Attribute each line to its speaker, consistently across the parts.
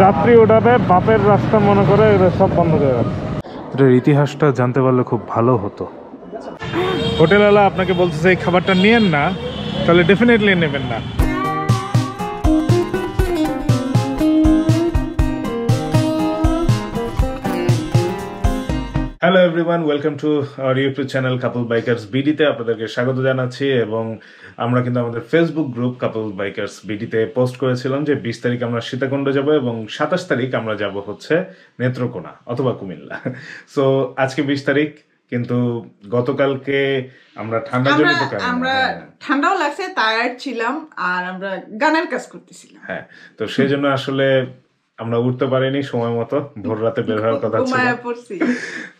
Speaker 1: যাত্রী ওঠাবে বাপের রাস্তা মনে করে সব বন্ধ করে রাখছে। এটার ইতিহাসটা জানতে পারলে খুব ভালো হতো। হোটেলওয়ালা আপনাকে বলতেছে এই খাবারটা নিয়েন না, তাহলে ডেফিনেটলি নেবেন না। Hello everyone, welcome to our YouTube channel couple bikers বিডিতে আপনাদেরকে স্বাগত জানাচ্ছি। এবং আমরা কিন্তু আমাদের ফেসবুক গ্রুপ কাপল বাইকার্স বিডিতে পোস্ট করেছিলাম যে 20 তারিখ আমরা সীতাকুণ্ড যাব এবং 27 তারিখ আমরা যাব হচ্ছে নেত্রকোনা অথবা কুমিল্লা। সো আজকে 20 তারিখ, কিন্তু গতকালকে আমরা
Speaker 2: ঠান্ডাও লাগছে, টায়ার্ড ছিলাম আর আমরা গানের কাজ করতেছিলাম।
Speaker 1: হ্যাঁ, তো সেই জন্য আসলে আমরা উঠতে পারিনি সময় মতো, ভোর রাতে বের হওয়ার কথা ছিল।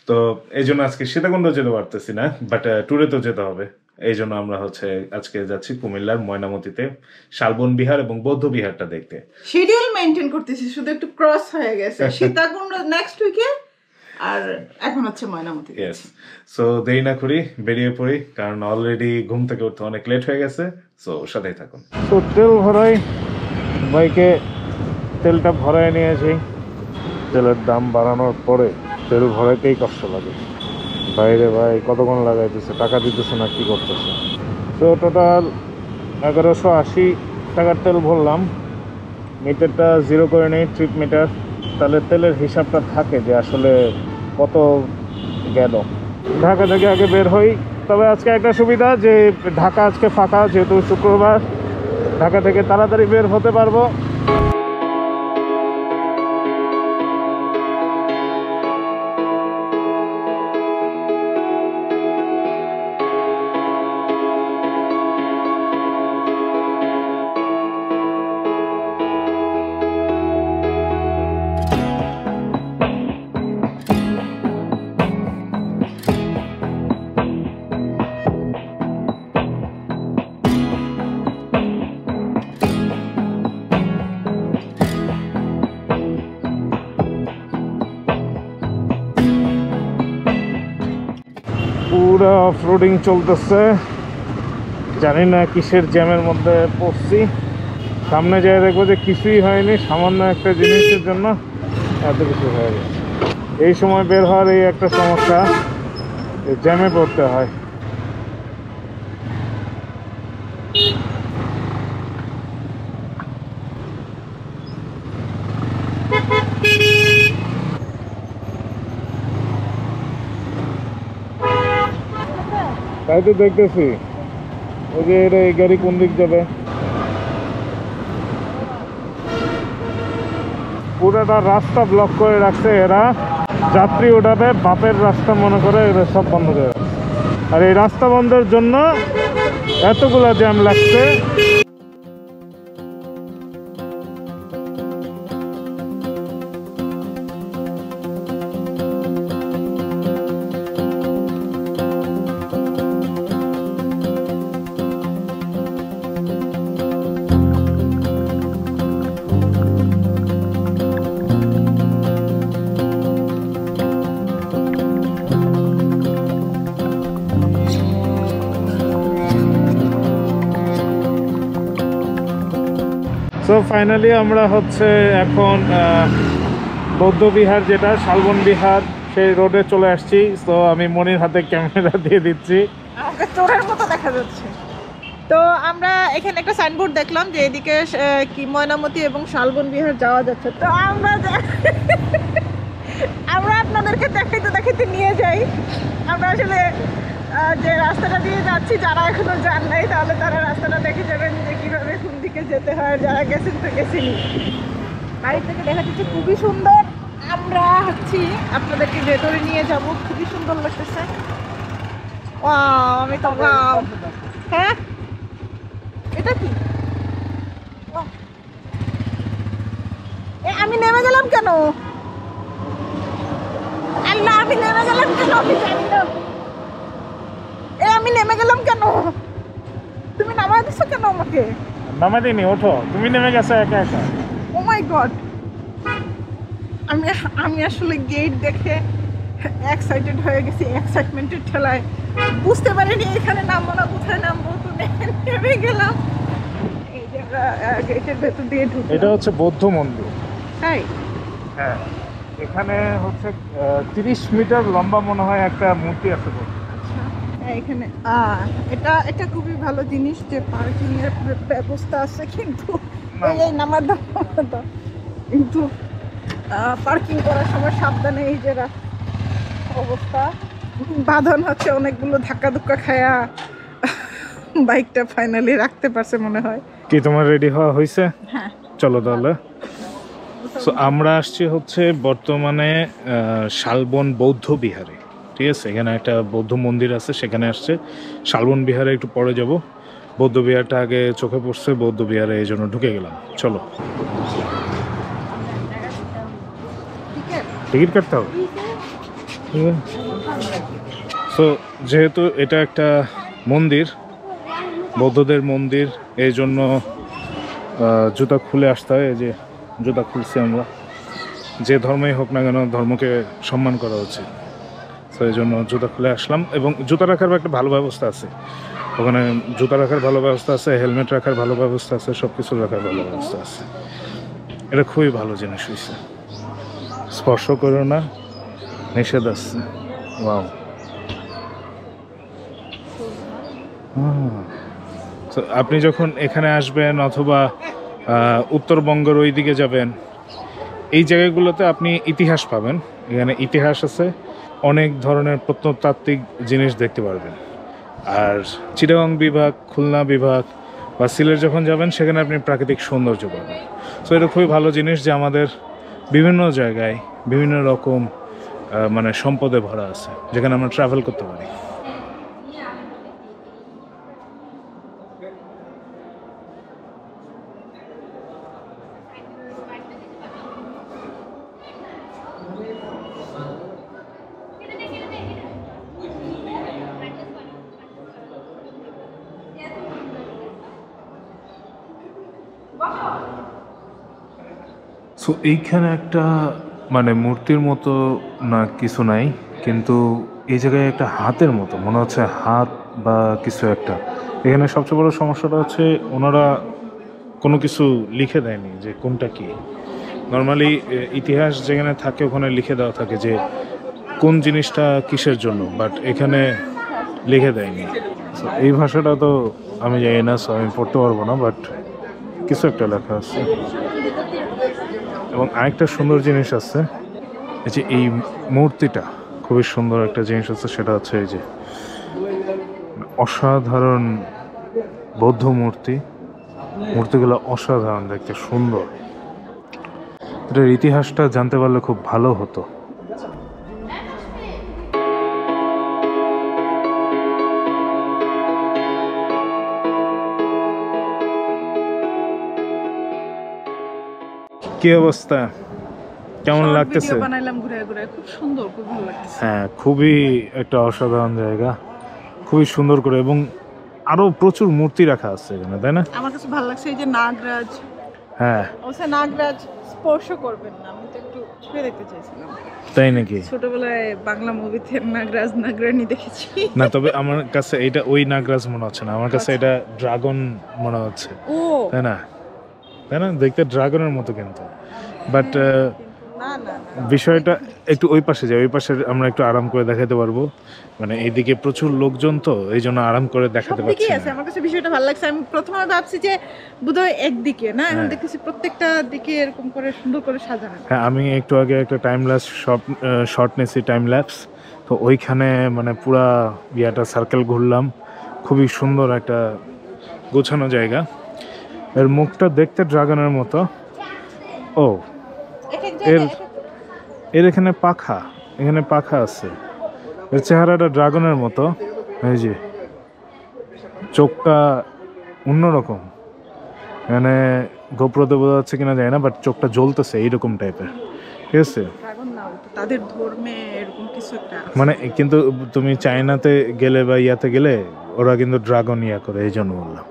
Speaker 1: তো এই জন্য আজকে সীতাকুণ্ড যেতে পারতেছি না, বাট ট্যুরে তো যেতে হবে। এই জন্য আমরা হচ্ছে আজকে যাচ্ছি কুমিল্লার ময়নামতিতে শালবন বিহার এবং বৌদ্ধ বিহারটা দেখতে।
Speaker 2: শিডিউল মেইনটেইন করতেছি, শুধু একটু ক্রস হয়ে গেছে। সীতাকুণ্ড নেক্সট উইকে আর এখন হচ্ছে ময়নামতি।
Speaker 1: ইয়েস, সো দেরি না করি বেরিয়ে পড়ি, কারণ অলরেডি ঘুম থেকে উঠতে অনেক লেট হয়ে গেছে। সো সাথেই থাকুন। তো তেল ভরাই, বাইকে তেলটা ভরাই নিয়েছি। তেলের দাম বাড়ানোর পরে তেল ভরাইতেই কষ্ট লাগে। বাইরে ভাই কতক্ষণ লাগাইতেছে, টাকা দিতেছে না, কি করতেছে। তো টোটাল 1180 টাকার তেল ভরলাম। মিটারটা জিরো করে নেই, ট্রিপ মিটার, তাহলে তেলের হিসাবটা থাকে যে আসলে কত গেল। ঢাকা থেকে আগে বের হই। তবে আজকে একটা সুবিধা যে ঢাকা আজকে ফাঁকা, যেহেতু শুক্রবার, ঢাকা থেকে তাড়াতাড়ি বের হতে পারবো। পুরো অফরোডিং চলতেছে, জানি না কিসের জ্যামের মধ্যে পড়ছি। সামনে যেয়ে দেখবো যে কিছুই হয়নি, সামান্য একটা জিনিসের জন্য এত কিছু হয়ে গেছে। এই সময় বের হওয়ার এই একটা সমস্যা, জ্যামে পড়তে হয়। তাই তো দেখতেছি, ওই যে এটা এই গাড়ি কোন দিক যাবে। পুরোটা রাস্তা ব্লক করে রাখছে এরা, যাত্রী ওঠাবে বাপের রাস্তা মনে করে এরা সব বন্ধ করে রাখছে। আর এই রাস্তা বন্ধের জন্য এতগুলা জ্যাম লাগছে। সো ফাইনালি আমরা হচ্ছে এখন বৌদ্ধ বিহার, যেটা শালবন বিহার, সেই রোডে চলে আসছি। তো আমি মনির হাতে ক্যামেরা দিয়ে দিচ্ছি,
Speaker 2: আমাকে চোরের মতো দেখা যাচ্ছে। তো আমরা এখানে একটা সাইনবোর্ড দেখলাম যে এদিকে কি ময়নামতি এবং শালবন বিহার যাওয়া যাচ্ছে। তো আমরা আপনাদেরকে দেখাইতে নিয়ে যাই। আমরা আসলে যে রাস্তাটা দিয়ে যাচ্ছি, যারা এখনো যান নাই তাহলে তারা রাস্তাটা দেখে যাবেন যে কিভাবে কোন দিকে যেতে হয়। যারা গেছেন তো গেছেনই। বাড়ি থেকে দেখা যাচ্ছে খুবই সুন্দর। আমরা হচ্ছি আপনাদেরকে ভেতরে নিয়ে যাব, খুবই সুন্দর লাগতেছে। আমি তো হ্যাঁ, এটা কি? আমি নেমে গেলাম কেন? আল্লাহ, আমি নেমে গেলাম কেন? আমি জানি না। আমি নেমে গেলাম কেন? তুমি নামাই দিছো কেন আমাকে?
Speaker 1: নামাই দিনি, ওঠো। তুমি নেমে গেছো একা একা।
Speaker 2: ও মাই গড, আমি আসলে গেট দেখে এক্সাইটেড হয়ে গেছি, এক্সাইটমেন্টের ঠেলায় বুঝতে পারিনি এখানে নামবো না, কোথায় নামবো। তো নেমে গেলাম। এই যে গেটের ভেতর দিয়ে ঢুকলাম।
Speaker 1: এটা হচ্ছে বৌদ্ধ মন্দির।
Speaker 2: তাই
Speaker 1: হ্যাঁ, এখানে হচ্ছে 30 মিটার লম্বা মনে হয় একটা মূর্তি আছে।
Speaker 2: এখানে এটা এটা খুবই ভালো জিনিস যে পার্কিং এর ব্যবস্থা আছে, কিন্তু এই নামার দাম কিন্তু পার্কিং করার সময় সাবধানে, এই যে অবস্থা বাঁধন হচ্ছে, অনেকগুলো ধাক্কা ধুক্কা খায়া বাইকটা ফাইনালি রাখতে পারছে মনে হয়।
Speaker 1: কি তোমার রেডি হওয়া হয়েছে?
Speaker 2: হ্যাঁ,
Speaker 1: চলো তাহলে। সো আমরা আসছি হচ্ছে বর্তমানে শালবন বৌদ্ধ বিহারে, ঠিক আছে? এখানে একটা বৌদ্ধ মন্দির আছে, সেখানে আসছে। শালবন বিহারে একটু পরে যাব। বৌদ্ধ বিহারটা আগে চোখে পড়ছে, বৌদ্ধ বিহারে এই জন্য ঢুকে গেলাম। চলো, টিকিট কাটতে হবে। সো যেহেতু এটা একটা মন্দির, বৌদ্ধদের মন্দির, এই জন্য জুতা খুলে আসতে হয়। এই যে জুতা খুলছি আমরা, যে ধর্মই হোক না কেন ধর্মকে সম্মান করা উচিত। তো এই জন্য জুতা খুলে আসলাম, এবং জুতা রাখার একটা ভালো ব্যবস্থা আছে ওখানে। জুতা রাখার ভালো ব্যবস্থা আছে, হেলমেট রাখার ভালো ব্যবস্থা আছে, সব কিছু রাখার ভালো ব্যবস্থা আছে। এটা খুবই ভালো জিনিস হয়েছে। স্পর্শ করো না, নিষেধ আছে। ওয়াও। তো আপনি যখন এখানে আসবেন অথবা উত্তরবঙ্গের ওই দিকে যাবেন, এই জায়গাগুলোতে আপনি ইতিহাস পাবেন। এখানে ইতিহাস আছে, অনেক ধরনের প্রত্নতাত্ত্বিক জিনিস দেখতে পারবেন। আর চিটাগং বিভাগ, খুলনা বিভাগ বা সিলেট যখন যাবেন, সেখানে আপনি প্রাকৃতিক সৌন্দর্য পাবেন। সো এটা খুবই ভালো জিনিস যে আমাদের বিভিন্ন জায়গায় বিভিন্ন রকম মানে সম্পদে ভরা আছে, যেখানে আমরা ট্রাভেল করতে পারি। সো এইখানে একটা মানে মূর্তির মতো না কিছু নাই, কিন্তু এই জায়গায় একটা হাতের মতো মনে হচ্ছে, হাত বা কিছু একটা। এখানে সবচেয়ে বড় সমস্যাটা হচ্ছে ওনারা কোনো কিছু লিখে দেয়নি যে কোনটা কি। নর্মালি ইতিহাস যেখানে থাকে ওখানে লিখে দেওয়া থাকে যে কোন জিনিসটা কিসের জন্য, বাট এখানে লিখে দেয়নি। সো এই ভাষাটা তো আমি জানি না, সো আমি পড়তে পারবো না, বাট কিছু একটা লেখা আছে। এবং আরেকটা সুন্দর জিনিস আছে, এই যে এই মূর্তিটা খুবই সুন্দর একটা জিনিস আছে, সেটা হচ্ছে এই যে অসাধারণ বৌদ্ধ মূর্তি। মূর্তিগুলো অসাধারণ দেখতে, সুন্দর। এটার ইতিহাসটা জানতে পারলে খুব ভালো হতো। কি অবস্থা, কেমন লাগতেছে?
Speaker 2: বানাইলাম ঘুরে ঘুরে, খুব সুন্দর, খুব ভালো লাগতেছে।
Speaker 1: হ্যাঁ, খুবই একটা অসাধারণ জায়গা, খুবই সুন্দর করে, এবং আরো প্রচুর মূর্তি রাখা আছে এখানে, তাই না?
Speaker 2: আমার কাছে ভালো লাগছে এই যে নাগরাজ।
Speaker 1: হ্যাঁ,
Speaker 2: অবশ্য নাগরাজ স্পর্শ করবেন না, আমি তো একটু ছুঁয়ে দেখতে চাইছিলাম।
Speaker 1: তাই নাকি?
Speaker 2: ছোটবেলায় বাংলা মুভিতে নাগরাজ নাগরানি দেখেছি।
Speaker 1: না, তবে আমার কাছে এটা ওই নাগরাজ মনে হচ্ছে না, আমার কাছে এটা ড্রাগন মনে হচ্ছে।
Speaker 2: ও
Speaker 1: তাই না? তাই না, দেখতে ড্রাগনের মতো কিন্তু। বাট
Speaker 2: না না,
Speaker 1: বিষয়টা একটু ওই পাশে যায়, ওই পাশে আমরা একটু আরাম করে দেখাতে পারবো। মানে এইদিকে প্রচুর লোকজন, তো এই জন্য আরাম করে দেখাতে পারছি
Speaker 2: সবদিকেই
Speaker 1: না।
Speaker 2: আছে। আমার কাছে বিষয়টা ভালো লাগছে। আমি প্রথমে ভাবছি যে বোধহয় একদিকে না, এখন
Speaker 1: হ্যাঁ।
Speaker 2: দেখতেছি প্রত্যেকটা দিকে এরকম করে সুন্দর করে সাজানো।
Speaker 1: হ্যাঁ, আমি একটু আগে একটা টাইম ল্যাপস শর্ট নিয়েছি, টাইম ল্যাপস। তো ওইখানে মানে পুরা ইয়াটা সার্কেল ঘুরলাম, খুবই সুন্দর একটা গোছানো জায়গা। এর মুখটা দেখতে ড্রাগনের মতো। ও,
Speaker 2: এক এক
Speaker 1: এর
Speaker 2: জায়গায়
Speaker 1: এর এখানে পাখা, এখানে পাখা আছে। এর চেহারাটা ড্রাগনের মতো, এই যে চোখটা অন্যরকম। এখানে গোপ্রতে বোঝা যাচ্ছে কিনা যায় না, বাট চোখটা জ্বলতেছে এইরকম টাইপের, ঠিক আছে?
Speaker 2: ড্রাগন না, ওটা তাদের ধর্মে এরকম কিছু একটা আছে।
Speaker 1: মানে কিন্তু তুমি চায়নাতে গেলে বা ইয়াতে গেলে ওরা কিন্তু ড্রাগন ইয়া করে, এই জন্য বললাম।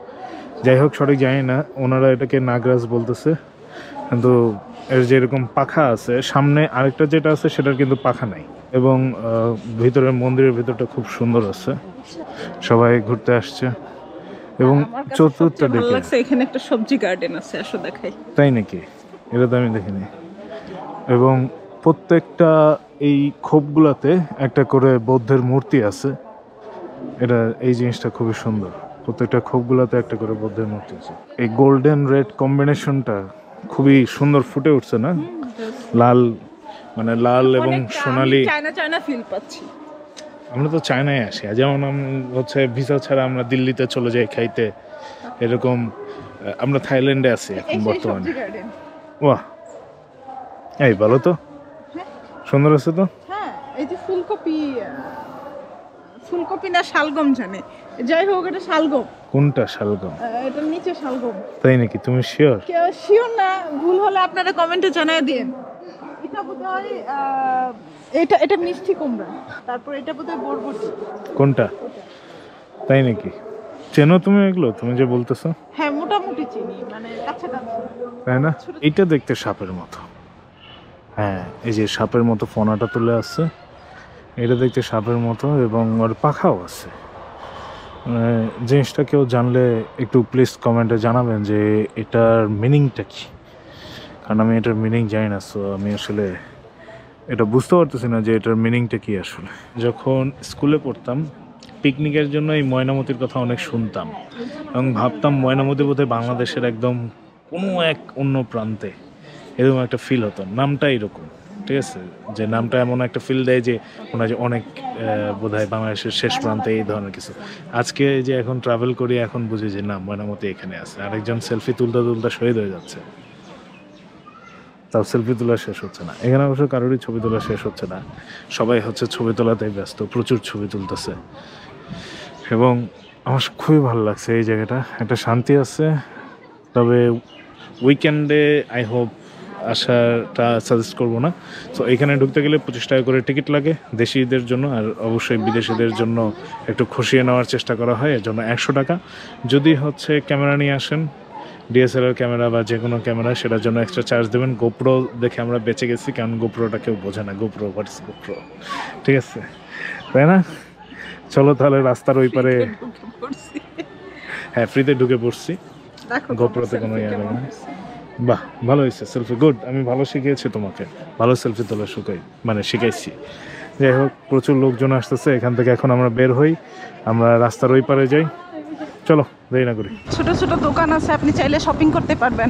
Speaker 1: যাই হোক, সঠিক জানি না, ওনারা এটাকে নাগরাজ বলতেছে। কিন্তু এর যেরকম পাখা আছে, সামনে আরেকটা যেটা আছে সেটার কিন্তু পাখা নাই। এবং ভিতরের মন্দিরের ভিতরটা খুব সুন্দর আছে, সবাই ঘুরতে আসছে। এবং
Speaker 2: আমার কাছে
Speaker 1: চতুর্থ
Speaker 2: সবচেয়ে ভালো
Speaker 1: দিকে,
Speaker 2: লাগছে এখানে একটা সবজি গার্ডেন আছে, আসো দেখাই।
Speaker 1: তাই নাকি? এটা তো আমি দেখিনি। এবং প্রত্যেকটা এই খোপগুলোতে একটা করে বৌদ্ধের মূর্তি আছে। এটা এই জিনিসটা খুবই সুন্দর, প্রত্যেকটা খোপগুলোতে একটা করে বৌদ্ধের মূর্তি আছে। এই গোল্ডেন রেড কম্বিনেশনটা খুবই সুন্দর ফুটে উঠছে না, লাল মানে লাল এবং সোনালি।
Speaker 2: চায়না চায়না ফিল পাচ্ছি।
Speaker 1: আমরা তো চায়নায় আসি, যেমন হচ্ছে ভিসা ছাড়া আমরা দিল্লিতে চলে যাই খাইতে, এরকম আমরা থাইল্যান্ডে আছি এখন বর্তমানে। বাহ, এই ভালো তো, সুন্দর আছে তো।
Speaker 2: হ্যাঁ, এই যে ফুলকপি, ফুলকপি না শালগম জানে, যাই হোক এটা শালগম।
Speaker 1: কোনটা শালগম?
Speaker 2: এটা নিচে শালগম।
Speaker 1: তাই নাকি? তুমি শিওর?
Speaker 2: শিওর না, ভুল হলে আপনারা কমেন্টে জানিয়ে দিন। এটা বোধহয় এটা মিষ্টি কুমড়া, তারপর এটা বোধহয় বরবটি।
Speaker 1: কোনটা? তাই নাকি? চেনো তুমি এগুলো, তুমি যে বলতেছো?
Speaker 2: হ্যাঁ, মোটামুটি চিনি, মানে কাছাকাছি।
Speaker 1: তাই না? এটা দেখতে সাপের মতো। হ্যাঁ, এই যে সাপের মতো ফনাটা তুলে আসছে, এটা দেখতে সাপের মতো এবং ওর পাখাও আছে। জিনিসটা কেউ জানলে একটু প্লিজ কমেন্টে জানাবেন যে এটার মিনিংটা কি, কারণ আমি এটার মিনিং জানি না। সো আমি আসলে এটা বুঝতে পারতেছি না যে এটার মিনিংটা কি আসলে। যখন স্কুলে পড়তাম পিকনিকের জন্য এই ময়নামতির কথা অনেক শুনতাম এবং ভাবতাম ময়নামতি বোধহয় বাংলাদেশের একদম কোনো এক অন্য প্রান্তে, এরকম একটা ফিল হতো। নামটা এরকম, ঠিক আছে, যে নামটা এমন একটা ফিল দেয় যে মনে হয় যে অনেক বোধহয় বাংলাদেশের শেষ প্রান্তে, এই ধরনের কিছু। আজকে যে এখন ট্রাভেল করি এখন বুঝি যে না, ময়নামতি এখানে আছে। আরেকজন সেলফি তুলতে তুলতে শহীদ হয়ে যাচ্ছে, তাও সেলফি তোলা শেষ হচ্ছে না। এখানে অবশ্য কারোরই ছবি তোলা শেষ হচ্ছে না, সবাই হচ্ছে ছবি তোলাতেই ব্যস্ত, প্রচুর ছবি তুলতেছে। এবং আমার খুবই ভালো লাগছে এই জায়গাটা, একটা শান্তি আছে। তবে উইকেন্ডে আই হোপ আসাটা সাজেস্ট করবো না। তো এখানে ঢুকতে গেলে 25 টাকা করে টিকিট লাগে দেশিদের জন্য, আর অবশ্যই বিদেশিদের জন্য একটু খসিয়ে নেওয়ার চেষ্টা করা হয়, এর জন্য 100 টাকা। যদি হচ্ছে ক্যামেরা নিয়ে আসেন, ডিএসএলআর ক্যামেরা বা যে কোনো ক্যামেরা, সেটার জন্য এক্সট্রা চার্জ দেবেন। গোপ্রো দেখে আমরা বেঁচে গেছি, কারণ গোপ্রোটা কেউ বোঝে না, গোপ্রো হোয়াটস গোপ্রো, ঠিক আছে, তাই না? চলো তাহলে রাস্তার ওই পারে। হ্যাঁ, ফ্রিতে ঢুকে পড়ছি, গোপ্রোতে কোনো ইয়ে নেই। বাহ, ভালো হয়েছে সেলফি, গুড। আমি ভালো শিখিয়েছি তোমাকে, ভালো সেলফি তোলা শিখাইছি। যাই হোক, প্রচুর লোকজন আসতেছে এখান থেকে। এখন আমরা বের হই, আমরা রাস্তার ওই পারে যাই। চলো, দেরি না করি।
Speaker 2: ছোট ছোট দোকান আছে, আপনি চাইলে শপিং করতে পারবেন।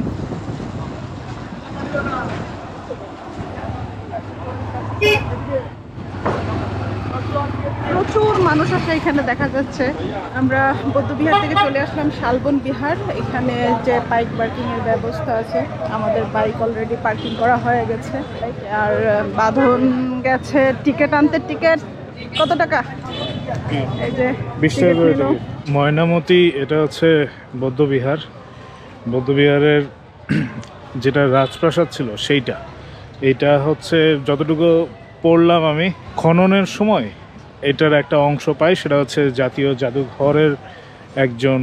Speaker 2: প্রচুর মানুষ আছে এখানে দেখা যাচ্ছে। আমরা বৌদ্ধবিহার থেকে চলে আসলাম শালবন বিহার। এখানে যে বাইক পার্কিং এর ব্যবস্থা আছে, আমাদের বাইক অলরেডি পার্কিং করা হয়ে গেছে। আর বাঁধন গেছে টিকিট আনতে। টিকিট কত টাকা? এই যে
Speaker 1: 20 টাকা করে টিকিট। ময়নামতি, এটা হচ্ছে বৌদ্ধবিহার। বৌদ্ধবিহারের যেটা রাজপ্রাসাদ ছিল সেইটা, এটা হচ্ছে যতটুকু পড়লাম আমি, খননের সময় এটার একটা অংশ পাই। সেটা হচ্ছে জাতীয় জাদুঘরের একজন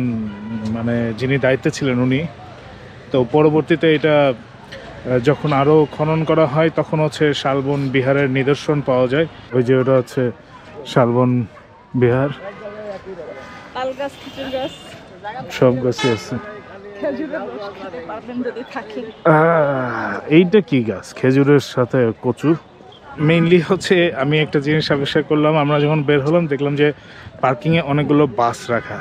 Speaker 1: মানে যিনি দায়িত্বে ছিলেন উনি। তো পরবর্তীতে এটা যখন আরও খনন করা হয় তখন হচ্ছে শালবন বিহারের নিদর্শন পাওয়া যায়। ওই যে ওটা হচ্ছে শালবন বিহার,
Speaker 2: তাল গাছ, খেজুর গাছ,
Speaker 1: সব গাছই আছে।
Speaker 2: খেজুরের রস খেতে পারবেন যদি থাকে।
Speaker 1: এইটা কি গাছ? খেজুরের সাথে কচু। মেইনলি হচ্ছে আমি একটা জিনিস আবিষ্কার করলাম, আমরা যখন বের হলাম দেখলাম যে পার্কিংয়ে অনেকগুলো বাস রাখা,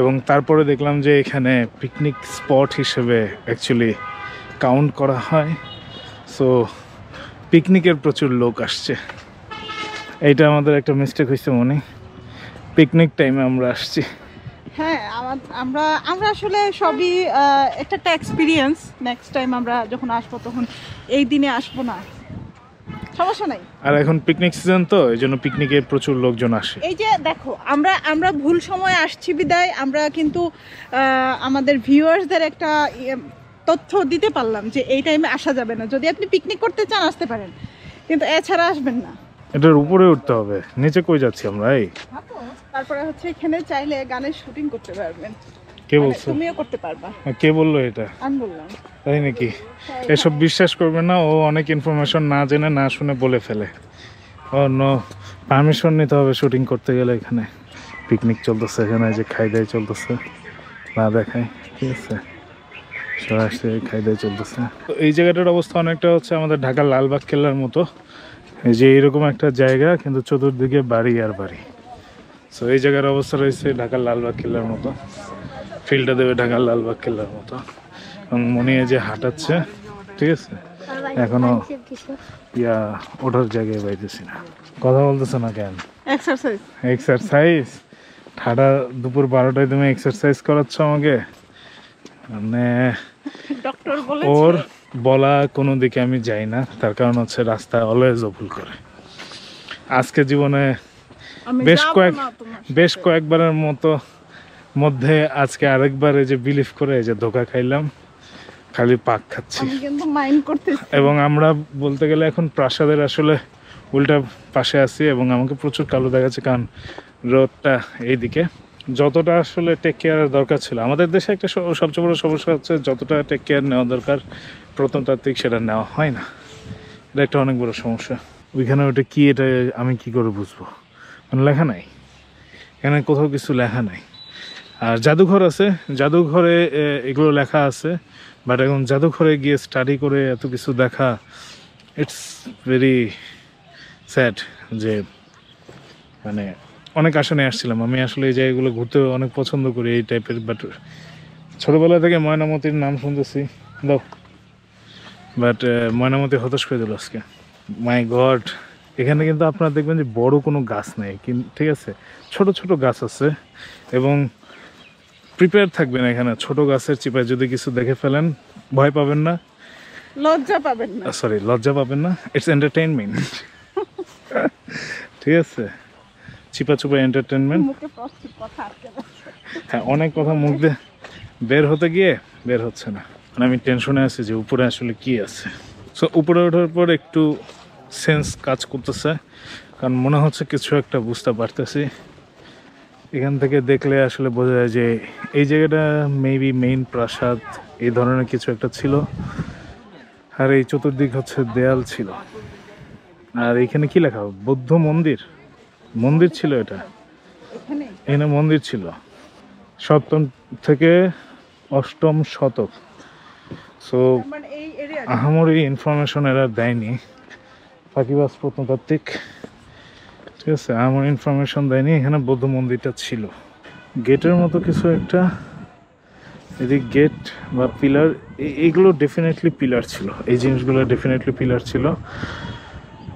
Speaker 1: এবং তারপরে দেখলাম যে এখানে পিকনিক স্পট হিসেবে অ্যাকচুয়ালি কাউন্ট করা হয়। সো পিকনিকের প্রচুর লোক আসছে। এইটা আমাদের একটা মিস্টেক হয়েছে মনে, পিকনিক টাইমে আমরা আসছি।
Speaker 2: হ্যাঁ, আমরা আসলে সবই একটা এক্সপিরিয়েন্স। নেক্সট টাইম আমরা যখন আসবো তখন এই দিনে আসবো না, সমস্যা নাই।
Speaker 1: আর এখন পিকনিক সিজন তো, এই জন্য পিকনিকে প্রচুর লোকজন আসে।
Speaker 2: এই যে দেখো, আমরা ভুল সময় আসছি বিদায় আমরা কিন্তু আমাদের ভিউয়ার্সদের একটা তথ্য দিতে পারলাম যে এই টাইমে আসা যাবে না। যদি আপনি পিকনিক করতে চান আসতে পারেন, কিন্তু এছাড়া আসবেন না।
Speaker 1: এটার উপরে উঠতে হবে, নিচে কই যাচ্ছি আমরা? এই
Speaker 2: তারপরে হচ্ছে এখানে চাইলে গানের শুটিং করতে পারবেন।
Speaker 1: কে বলছো?
Speaker 2: তুমিও করতে পারবা।
Speaker 1: কে বললো এটা?
Speaker 2: আমি বললাম।
Speaker 1: তাই নাকি? এসব বিশ্বাস করবে না, ও অনেক ইনফরমেশন না জেনে না শুনে বলে ফেলে। ও নো, পারমিশন নিতে হবে শুটিং করতে গেলে। এখানে পিকনিক চলতেছে, এখানে যে খাই দাই চলতেছে, না দেখায়, ঠিক আছে। সবাই আসছে, খাই দাই চলতেছে। তো এই জায়গাটার অবস্থা অনেকটা হচ্ছে আমাদের ঢাকার লালবাগ কেল্লার মতো, এই যে এইরকম একটা জায়গা কিন্তু চতুর্দিকে বাড়ি আর বাড়ি। সো এই জায়গার অবস্থা রয়েছে ঢাকার লালবাগ কেল্লার মতো, ফিল্ডটা দেবে ঢাকার লালবাগ কেল্লার মতো। এবং মনে যে হাঁটাচ্ছে, ঠিক আছে, এখনো ওঠার জায়গায় পাইতেছি না। কথা বলতেছে না কেন?
Speaker 2: Exercise
Speaker 1: exercise? ঠাডা দুপুর 12টায় তুমি এক্সারসাইজ করাচ্ছ আমাকে? মানে
Speaker 2: ডক্টর
Speaker 1: ওর বলা কোনো দিকে আমি যাই না, তার কারণ হচ্ছে রাস্তা অলওয়েজ ভুল করে। আজকে জীবনে বেশ কয়েকবারের মধ্যে আজকে আরেকবার এই যে বিলিভ করে যে ধোকা খাইলাম, খালি পাক খাচ্ছি। এবং আমরা বলতে গেলে এখন প্রাসাদের আসলে উল্টা পাশে আছি এবং আমাকে প্রচুর কালো দেখাচ্ছে, কারণ রোডটা এইদিকে। যতটা আসলে টেক কেয়ারের দরকার ছিল, আমাদের দেশে একটা সবচেয়ে বড় সমস্যা হচ্ছে যতটা টেক কেয়ার নেওয়া দরকার প্রত্নতাত্ত্বিক সেটা নেওয়া হয় না। এটা একটা অনেক বড় সমস্যা। ওইখানে ওটা কি, এটা আমি কি করে বুঝবো? মানে লেখা নাই, এখানে কোথাও কিছু লেখা নাই। আর জাদুঘর আছে, জাদুঘরে এগুলো লেখা আছে, বাট এখন জাদুঘরে গিয়ে স্টাডি করে এত কিছু দেখা, ইটস ভেরি স্যাড। যে মানে অনেক আশা নিয়ে আসছিলাম আমি, আসলে এই জায়গাগুলো ঘুরতে অনেক পছন্দ করি এই টাইপের। বাট ছোটোবেলা থেকে ময়নামতির নাম শুনতেছি, বাট ময়নামতি হতাশ করে দিল আজকে। মাই গড, এখানে কিন্তু আপনারা দেখবেন যে বড় কোনো গাছ নেই, ঠিক আছে, ছোট ছোট গাছ আছে। এবং প্রিপেয়ার থাকবেন, এখানে ছোট গাছের চিপায় যদি কিছু দেখে ফেলেন ভয় পাবেন না,
Speaker 2: লজ্জা পাবেন না,
Speaker 1: সরি লজ্জা পাবেন না, ইটস এন্টারটেইনমেন্ট। ঠিক আছে, চিপা চুপা এন্টারটেনমেন্ট। হ্যাঁ, অনেক কথা মুখ দিয়ে বের হতে গিয়ে বের হচ্ছে না। মানে আমি টেনশনে আছি যে উপরে আসলে কি আছে। সো উপরে ওঠার পর একটু সেন্স কাজ করতেছে, কারণ মনে হচ্ছে কিছু একটা বুঝতে পারতেছি। এখান থেকে দেখলে আসলে বোঝা যায় যে এই জায়গাটা মেবি মেইন প্রাসাদ, এই ধরনের কিছু একটা ছিল। আর এই চতুর্দিক হচ্ছে দেয়াল ছিল। আর এখানে কি লেখা? বৌদ্ধ মন্দির, মন্দির ছিল এটা, এখানে মন্দির ছিল 7ম থেকে 8ম শতক। সো আহামরি ইনফরমেশন এরা দেয়নি, ফাঁকিবাজ প্রত্নতাত্ত্বিক, ঠিক আছে, আমার ইনফরমেশন দেয়নি এখানে বৌদ্ধ মন্দিরটা ছিল। গেটের মতো কিছু একটা, এদিক গেট বা পিলার, এইগুলো ডেফিনেটলি পিলার ছিল, এই জিনিসগুলো ডেফিনেটলি পিলার ছিল।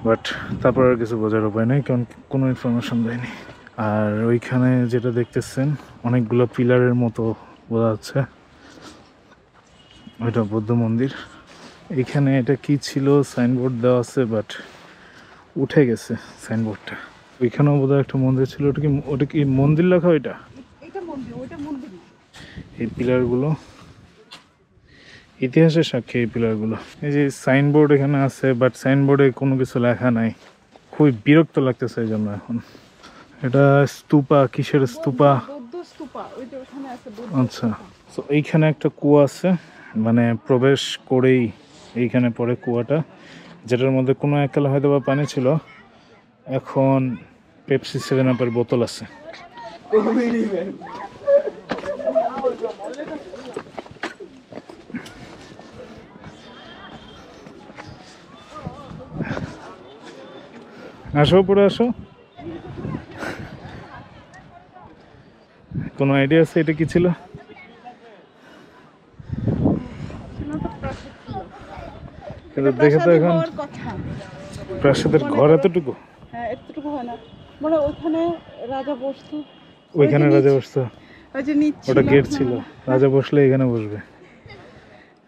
Speaker 1: বাট তারপর আর কিছু বোঝার উপায় নেই, কারণ কোনো ইনফরমেশন দেয়নি। আর ওইখানে যেটা দেখতেছেন অনেকগুলো পিলারের মতো বোঝা যাচ্ছে, ওইটা বৌদ্ধ মন্দির। এইখানে এটা কি ছিল সাইনবোর্ড দেওয়া আছে, বাট উঠে গেছে সাইনবোর্ডটা। ওইখানেও বোধহয় একটা মন্দির ছিল, ওটা কি মন্দির লেখা? ওইটা এই পিলারগুলো ইতিহাসের সাক্ষী, এই পিলারগুলো। এই যে সাইনবোর্ড এখানে আছে, বাট সাইনবোর্ডে কোনো কিছু লেখা নাই, খুবই বিরক্ত লাগতেছে এই জন্য। এখন এটা স্তূপা, কিসের স্তূপা? আচ্ছা, তো এইখানে একটা কুয়া আছে, মানে প্রবেশ করেই এইখানে পড়ে কুয়াটা, যেটার মধ্যে কোনো এককালে হয়তো বা পানি ছিল, এখন পেপসি 7 আপের বোতল আছে। আসো, পরে আসো। কোনো আইডিয়া আছে এটা কি ছিল? কিন্তু দেখে তো এখন প্রাসাদের ঘর এতটুকু,
Speaker 2: হ্যাঁ এতটুকু হয় না, মানে ওইখানে রাজা বসতো,
Speaker 1: ওইখানে রাজা বসতো,
Speaker 2: ওই যে নিচে
Speaker 1: ওটা গেট ছিল, রাজা বসলে এখানে বসবে।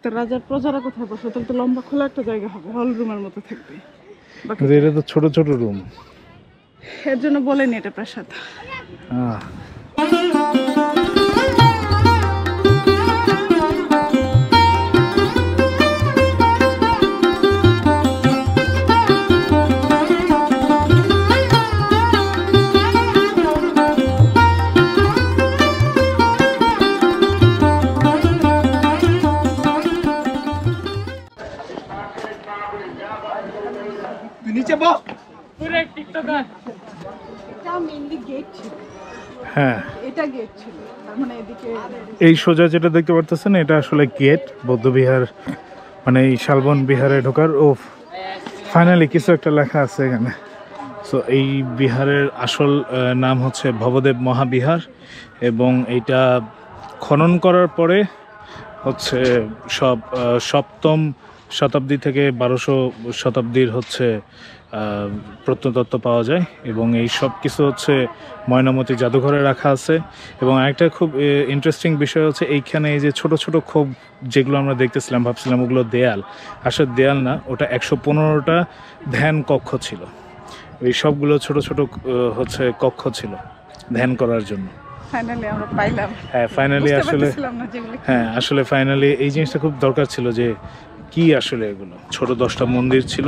Speaker 2: তো রাজার প্রজারা কোথায় বসবে? তাহলে তো লম্বা খোলা একটা জায়গা হবে, হল রুমের মতো থাকবে।
Speaker 1: কিন্তু এটা তো ছোট ছোট রুম,
Speaker 2: এর জন্য বলেনি এটা প্রাসাদ।
Speaker 1: হ্যাঁ,
Speaker 2: নিচে বস, পুরো টিকটকার। এটা মেইনলি গেট ছিল,
Speaker 1: হ্যাঁ,
Speaker 2: এটা গেট ছিল, তার মানে এদিকে
Speaker 1: এই সোজা যেটা দেখতে পারতেছেন এটা আসলে গেট বৌদ্ধবিহার, মানে এই শালবন বিহারে ঢোকার। ও ফাইনালি কিছু একটা লেখা আছে এখানে। সো এই বিহারের আসল নাম হচ্ছে ভবদেব মহাবিহার, এবং এইটা খনন করার পরে হচ্ছে সপ্তম শতাব্দী থেকে 1200 শতাব্দীর হচ্ছে প্রত্নতত্ত্ব পাওয়া যায়, এবং এই সব কিছু হচ্ছে ময়নামতি জাদুঘরে রাখা আছে। এবং আরেকটা খুব ইন্টারেস্টিং বিষয় হচ্ছে এইখানে এই যে ছোট ছোট খোপ যেগুলো আমরা দেখতেছিলাম, ভাবছিলাম ওগুলো দেয়াল, আসলে দেয়াল না, ওটা 115টা ধ্যান কক্ষ ছিল। এই সবগুলো ছোট ছোট হচ্ছে কক্ষ ছিল ধ্যান করার জন্য।
Speaker 2: ফাইনালি আমরা পাইলাম।
Speaker 1: হ্যাঁ ফাইনালি আসলে, হ্যাঁ আসলে ফাইনালি এই জিনিসটা খুব দরকার ছিল যে কি আসলে এগুলো ছোট 10টা মন্দির ছিল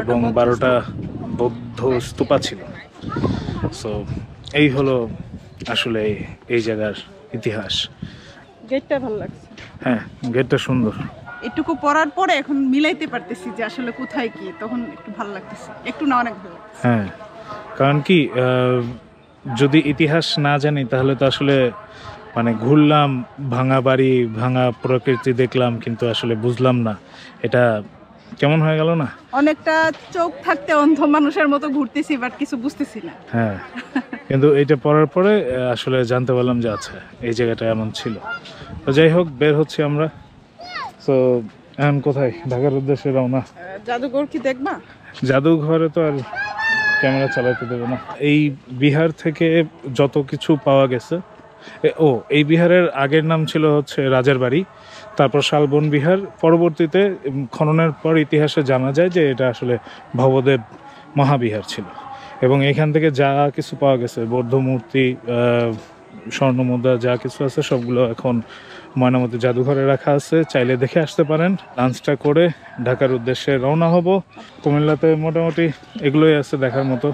Speaker 1: এবং 12টা বৌদ্ধ স্তূপা ছিল। সো এই হলো আসলে এই জায়গার ইতিহাস।
Speaker 2: গেটটা ভালো লাগছে।
Speaker 1: হ্যাঁ গেটটা সুন্দর।
Speaker 2: এটুকু পড়ার পরে এখন মিলাইতে পারতেছি যে আসলে কোথায় কি, তখন একটু ভালো লাগতেছে, একটু না অনেক ভালো।
Speaker 1: হ্যাঁ কারণ কি যদি ইতিহাস না জানি তাহলে তো আসলে মানে ঘুরলাম, ভাঙা বাড়ি, ভাঙা প্রকৃতি দেখলাম, কিন্তু আসলে বুঝলাম না এটা কেমন হয়ে গেল না।
Speaker 2: অনেকটা চোখ থাকতে অন্ধ মানুষের মতো ঘুরতেছি, বাট কিছু বুঝতেছি না।
Speaker 1: হ্যাঁ কিন্তু এটা পড়ার পরে আসলে জানতে পারলাম যে আচ্ছা এই জায়গাটা এমন ছিল। তো যাই হোক, বের হচ্ছি আমরা। তো এখন কোথায়? ঢাকার উদ্দেশ্যে রওনা।
Speaker 2: জাদুঘর কি দেখবা?
Speaker 1: জাদুঘরে তো আর ক্যামেরা চালাতে দেবে না। এই বিহার থেকে যত কিছু পাওয়া গেছে, এই বিহারের আগের নাম ছিল হচ্ছে রাজার বাড়ি, তারপর শালবন বিহার। পরবর্তীতে খননের পর ইতিহাসে জানা যায় যে এটা আসলে ভবদেব মহাবিহার ছিল। এবং এখান থেকে যা কিছু পাওয়া গেছে, বৌদ্ধ মূর্তি, স্বর্ণমুদ্রা, যা কিছু আছে সবগুলো এখন ময়নামতি জাদুঘরে রাখা আছে, চাইলে দেখে আসতে পারেন। লাঞ্চটা করে ঢাকার উদ্দেশ্যে রওনা হব। কুমিল্লাতে মোটামুটি এগুলোই আছে দেখার মতো।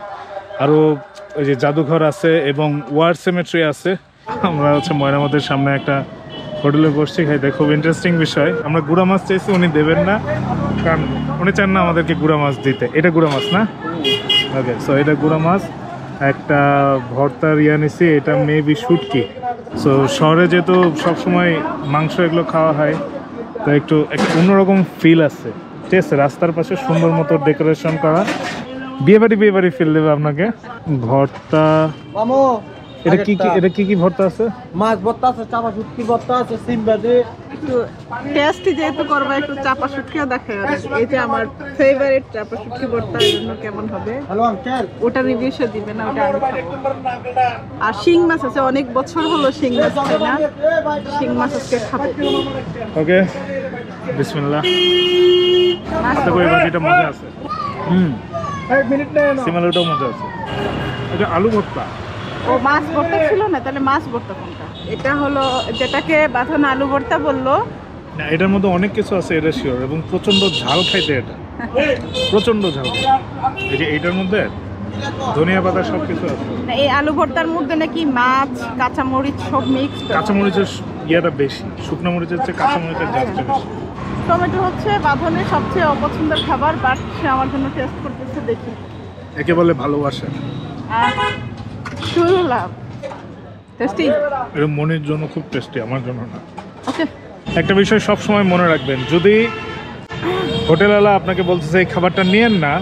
Speaker 1: আরও ওই যে জাদুঘর আছে এবং ওয়ার সিমেট্রি আছে। আমরা হচ্ছে ময়নামতির সামনে একটা হোটেলে বসছি খাইতে। খুব ইন্টারেস্টিং বিষয়, আমরা গুড়া মাছ চাইছি, উনি দেবেন না, কারণ উনি চান না আমাদেরকে গুড়া মাছ দিতে। এটা গুড়া মাছ না? ওকে, সো এটা গুড়া মাছ, একটা ভর্তার নিছি, এটা মেবি শুটকি। সো শহরে যেহেতু সবসময় মাংস এগুলো খাওয়া হয়, তো একটু অন্যরকম ফিল আছে। ঠিক আছে, রাস্তার পাশে সুন্দর মতো ডেকোরেশন করা, বিয়ে বাড়ি ফিল দেবে আপনাকে। ভর্তা, এটা কি কি ভর্তা আছে?
Speaker 3: মাছ ভর্তা আছে, চাপা শুটকি ভর্তা আছে, সিম ভাজি।
Speaker 2: একটু টেস্টি যেহেতু করবা, একটু চাপা শুটকিও দেখাই। এই যে আমার ফেভারিট চাপা শুটকি ভর্তা, এর জন্য কেমন হবে
Speaker 3: হ্যালো আঙ্কেল,
Speaker 2: ওটা রিভিউ সে দিবে না, ওটা আমি খাবো। আর শিং মাছ আছে, অনেক বছর হলো শিং মাছ খাই না, শিং মাছ আজকে খাবো।
Speaker 1: ওকে, বিসমিল্লাহ। আশা করি বাজিটা মজা আছে।
Speaker 3: এক মিনিট নেন।
Speaker 1: সিমালুটাও মজা আছে। এটা আলু ভর্তা।
Speaker 2: ও মাছ ভর্তা ছিল না, তাহলে মাছ ভর্তা কোনটা? এটা হলো যেটাকে বাঁধানো আলু ভর্তা বললো
Speaker 1: না, এটার মধ্যে অনেক কিছু আছে, এটা শিওর। এবং প্রচন্ড ঝাল খাইতে, এটা প্রচন্ড ঝাল। এই যে এইটার মধ্যে ধনিয়া পাতা সব কিছু আছে।
Speaker 2: এই আলু ভর্তার মধ্যে নাকি মাছ, কাঁচামরিচ সব মিক্স।
Speaker 1: কাঁচামরিচের ইয়েটা বেশি, শুকনো মরিচের চেয়ে কাঁচামরিচের ঝালটা বেশি।
Speaker 2: টমেটো হচ্ছে বাঁধনের সবচেয়ে অপছন্দের খাবার, বাট সে আমার জন্য টেস্ট করতেছে, দেখি।
Speaker 1: একে বলে ভালোবাসা।
Speaker 2: শুরু লাভ টেস্টি।
Speaker 1: এটা মনের জন্য খুব টেস্টি, আমার জন্য না।
Speaker 2: ওকে,
Speaker 1: একটা বিষয় সব সময় মনে রাখবেন, যদি হোটেলওয়ালা আপনাকে বলতেছে এই খাবারটা নিয়েন না,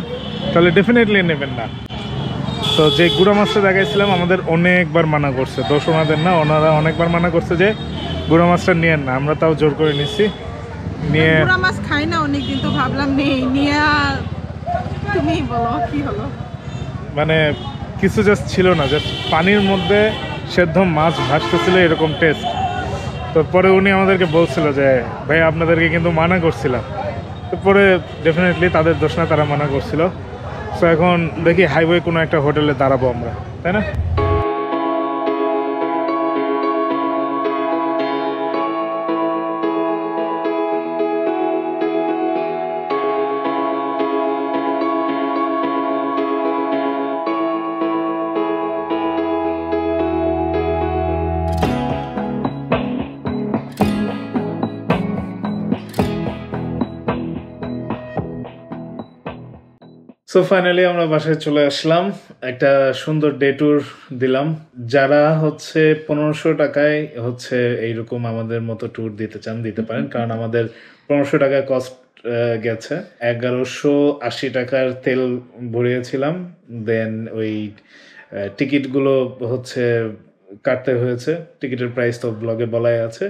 Speaker 1: তাহলে ডেফিনেটলি নেবেন না। তো যে গুঁড়া মাছটা দেখাইছিলাম, আমাদের অনেকবার মানা করছে, দোষ ওনাদের না, ওনারা অনেকবার মানা করছে যে গুঁড়া মাছটা নিয়েন না। আমরা তাও জোর করে নিচ্ছি, নিয়ে
Speaker 2: গুঁড়া মাছ খাই না অনেকদিন, তো ভাবলাম নিয়ে তুমি বলো কি হলো।
Speaker 1: মানে কিছু জাস্ট ছিল না, জাস্ট পানির মধ্যে সেদ্ধ মাছ ভাসতেছিল, এরকম টেস্ট। তো পরে উনি আমাদেরকে বলছিল যে ভাই আপনাদেরকে কিন্তু মানা করছিলাম। তো পরে ডেফিনেটলি তাদের দোষ না, তারা মানা করছিল। তো এখন দেখি হাইওয়ে কোনো একটা হোটেলে দাঁড়াবো আমরা, তাই না? সো ফাইনালি আমরা বাসায় চলে আসলাম, একটা সুন্দর ডে ট্যুর দিলাম। যারা হচ্ছে 1500 টাকায় হচ্ছে এইরকম আমাদের মতো ট্যুর দিতে চান দিতে পারেন, কারণ আমাদের 1500 টাকায় কস্ট গেছে। 1180 টাকার তেল ভরিয়েছিলাম, দেন ওই টিকিটগুলো হচ্ছে কাটতে হয়েছে, টিকিটের প্রাইস তো ব্লগে বলাই আছে।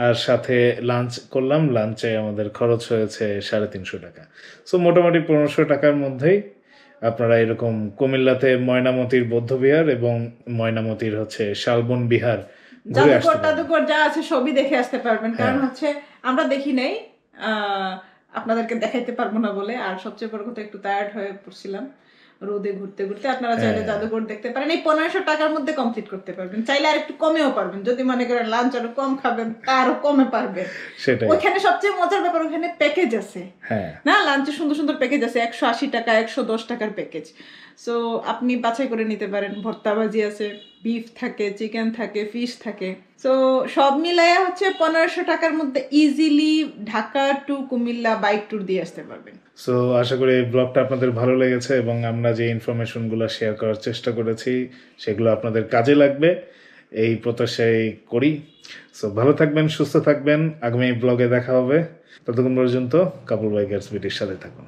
Speaker 1: আর সাথে লাঞ্চ করলাম, লাঞ্চে আমাদের খরচ হয়েছে 350 টাকা। সো মোটামুটি 1500 টাকার মধ্যেই আপনারা এরকম কুমিল্লাতে ময়নামতির বৌদ্ধবিহার এবং ময়নামতির হচ্ছে শালবন বিহার ঘুরে আসতে পারবেন।
Speaker 2: জাদুঘর যা আছে সবই দেখে আসতে পারবেন, কারণ হচ্ছে আমরা দেখি নাই, আপনাদেরকে দেখাইতে পারবো না বলে। আর সবচেয়ে বড় কথা, একটু টায়ার্ড হয়ে পড়ছিলাম রোদে ঘুরতে ঘুরতে। আপনারা চাইলে জাদুঘর দেখতে পারেন, এই 1500 টাকার মধ্যে কমপ্লিট করতে পারবেন। চাইলে আর একটু কমেও পারবেন, যদি মনে করেন লাঞ্চ আরো কম খাবেন তারও কমে পারবেন।
Speaker 1: সেটাই
Speaker 2: ওইখানে সবচেয়ে মজার ব্যাপার, ওখানে প্যাকেজ আছে।
Speaker 1: হ্যাঁ,
Speaker 2: না, লাঞ্চে সুন্দর সুন্দর প্যাকেজ আছে, 180 টাকা 110 টাকার প্যাকেজ। সো আপনি বাছাই করে নিতে পারেন। ভর্তা ভাজি আছে, বিফ থাকে, চিকেন থাকে, ফিশ থাকে। সো সব মিলাইয়া হচ্ছে 1500 টাকার মধ্যে easily Dhaka to Comilla bike tour দিয়ে আসতে পারবেন।
Speaker 1: সো আশা করি এই ব্লগটা আপনাদের ভালো লেগেছে এবং আমরা যে ইনফরমেশনগুলো শেয়ার করার চেষ্টা করেছি সেগুলো আপনাদের কাজে লাগবে, এই প্রত্যাশাই করি। সো ভালো থাকবেন, সুস্থ থাকবেন, আগামী ব্লগে দেখা হবে। ততক্ষণ পর্যন্ত কাপুর বাইকার্স ভিডিওর সাথে থাকুন।